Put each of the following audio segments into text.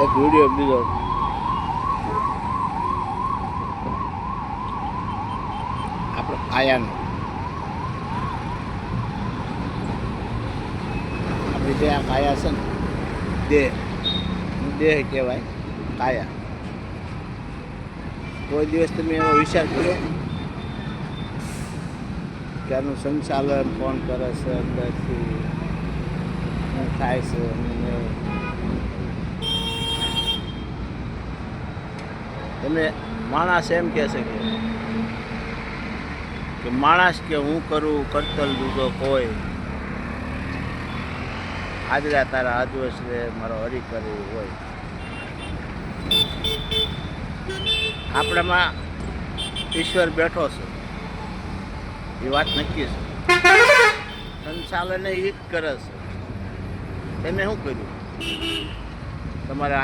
એક વિડીયો બીજો આપણો કાયાનો આપણી જે આ કાયા છે ને દેહ કહેવાય કાયા. કોઈ દિવસ તમે એવો વિચાર કર્યો કે આનું સંચાલન કોણ કરે છે, અંદરથી શું થાય છે? તમે માણસ એમ કહેશે કે માણસ કે હું કરું કરતલ દૂધો કોઈ હાજરા તારા હાજવસ રે મારો હરી કરી હોય. આપણામાં ઈશ્વર બેઠો છે એ વાત નક્કી છે. સંચાલન એ જ કરે છે. તમે શું કર્યું? તમારે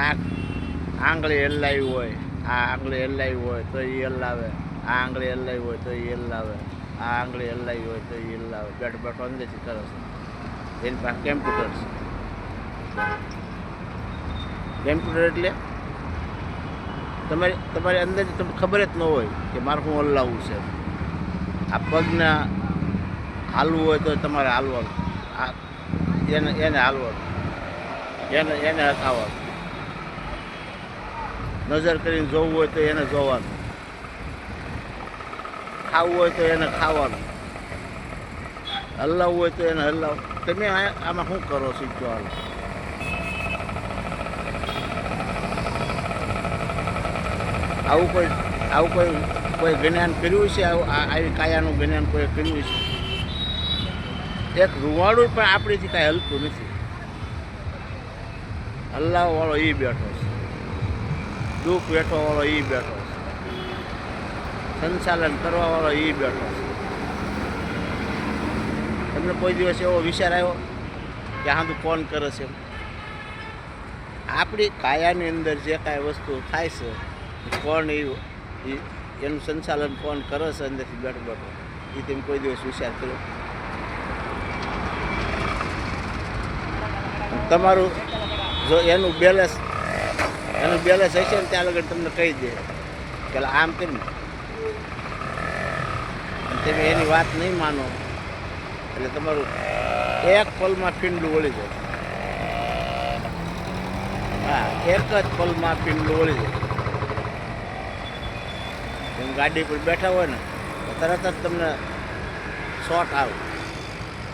આંગળી હલાવી હોય, આ આંગળી હલાવી હોય તો એ હલાવે, આ આંગળી હલાવી હોય તો એ હલાવે, આ આંગળી હલાવી હોય તો એ હલાવે. બેઠો બેઠો અંદરથી કરે છે. એની પાસે કેમ્પ્યુટર છે. કેમ્પ્યુટર એટલે તમારી અંદરથી તમને ખબર જ ન હોય કે મારે શું હલાવવું છે. આ પગને હાલવું હોય તો તમારે હાલવાનું, એને હાલવાનું, એને હકાવવાનું. નજર કરીને જોવું હોય તો એને જોવાનું, ખાવું હોય તો એને ખાવાનું, હલાવવું હોય તો એને હલાવવું. તમે આમાં શું કરો શીખજો? હાલ આવું કોઈ જ્ઞાન કર્યું છે? આવી કાયાનું જ્ઞાન કોઈ કર્યું છે? એક રૂવાડું પણ આપણીથી કાંઈ હલતું નથી. હલાવવાળો એ બેઠો છે, દુઃખ વેઠવાવાળો એ બેઠો છે, સંચાલન કરવાવાળો એ બેઠો છે. તમને કોઈ દિવસ એવો વિચાર આવ્યો કે હા તું કોણ કરે છે? આપણી કાયાની અંદર જે કાંઈ વસ્તુ થાય છે કોણ એનું સંચાલન કોણ કરે છે અંદરથી બેઠો બેઠો, એ તમે કોઈ દિવસ વિચાર કર્યો? તમારું જો એનું બેલેન્સ હશે ને ત્યાં લગન તમને કહી દે કે આમ કરીને તમે એની વાત નહીં માનો એટલે તમારું એક પલમાં પીંડલું વળી જાય. હા, એક જ પલમાં પીંડલું વળી જાય. તમે ગાડી પર બેઠા હોય ને તરત જ તમને શોટ આવે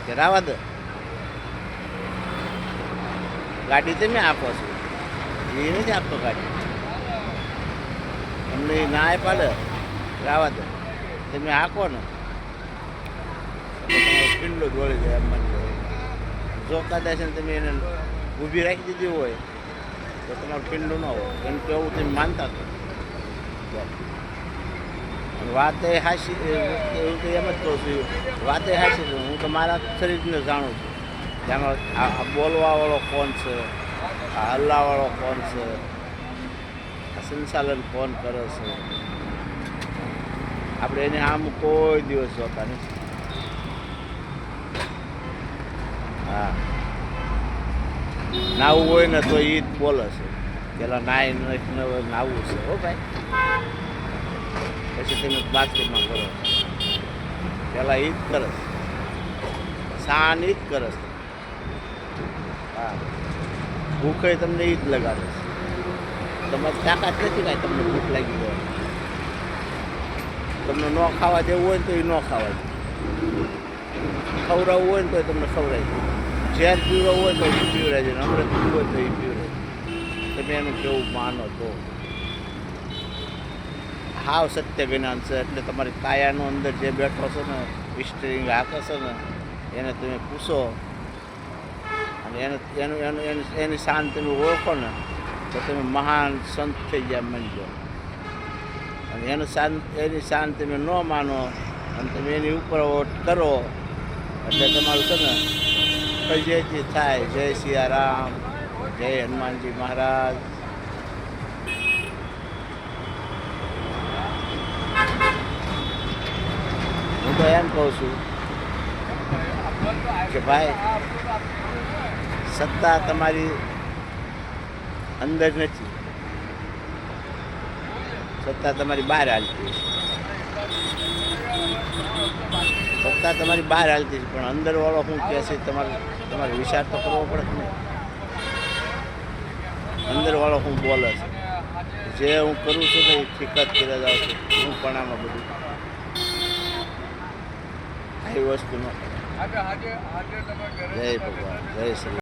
કે રાવા દે. ગાડી તમે આપો છો, એ નથી આપતો ગાડી. તમને એ ના પાડે રાવા દે, તમે હાંકો ને પીંડલો જ વળી જાય. એમ જો કદાચ તમે એને ઊભી રાખી દીધી હોય તો તમારું પીંડલું ન હોય. એમ કેવું તમે માનતા છો. વાત એ હાસી, એવું તો એમ જ કહું છું, વાત એ હાસી છે. હું તો મારા શરીરને જાણું છું કે આમાં આ બોલવાવાળો કોણ છે, આ હલ્લાવાળો કોણ છે, આ સંચાલન કોણ કરે છે. આપણે એને આમ કોઈ દિવસ જોતા નથી. હા, નાવું હોય ને તો એ જ બોલે છે. પેલા નાય નાવું છે હો ભાઈ, પછી તમે બાથરૂમમાં કરો. પેલા એ જ કરે છે, શાન એ જ કરે છે. હા, ભૂખે તમને એ જ લગાડે છે. તમારી તાકાત નથી કાંઈ તમને ભૂખ લાગી હોય. તમને ન ખાવા દેવું હોય ને તો એ ન ખાવા દે. ખવડાવવું હોય ને તો તમને ખવડાવી દે. ઝેર પીવડાવવું હોય તો એ પીવડાવી દે. અમૃત પીવું હોય તો એ પીવડાવી દે. તમે એનું કેવું માનો તો હાવ સત્ય જ્ઞાન છે. એટલે તમારી કાયાનો અંદર જે બેઠો છે ને, સ્ટીરિંગ હાકે છે ને, એને તમે પૂછો અને એની શાન તમે ઓળખો ને તો તમે મહાન સંત થઈ ગયા માનજો. અને એની શાન તમે ન માનો અને તમે એની ઉપર કરો એટલે તમારું છે ને ફજેતી થાય. જય સિયારામ, જય હનુમાનજી મહારાજ. હું તો એમ કહું છું કે ભાઈ સત્તા તમારી અંદર નથી, સત્તા તમારી બહાર હાલતી છે, સત્તા તમારી બહાર હાલતી છે, પણ અંદરવાળો શું કહે છે તમારે વિચાર તો કરવો પડે કે નહીં. અંદરવાળો હું બોલે છે, જે હું કરું છું ને એ ઠીક જ કર્યા જાઉં છું, હું પણ આમાં બધું આવી વસ્તુ ન કરે. જય ભગવાન, જય શ્રી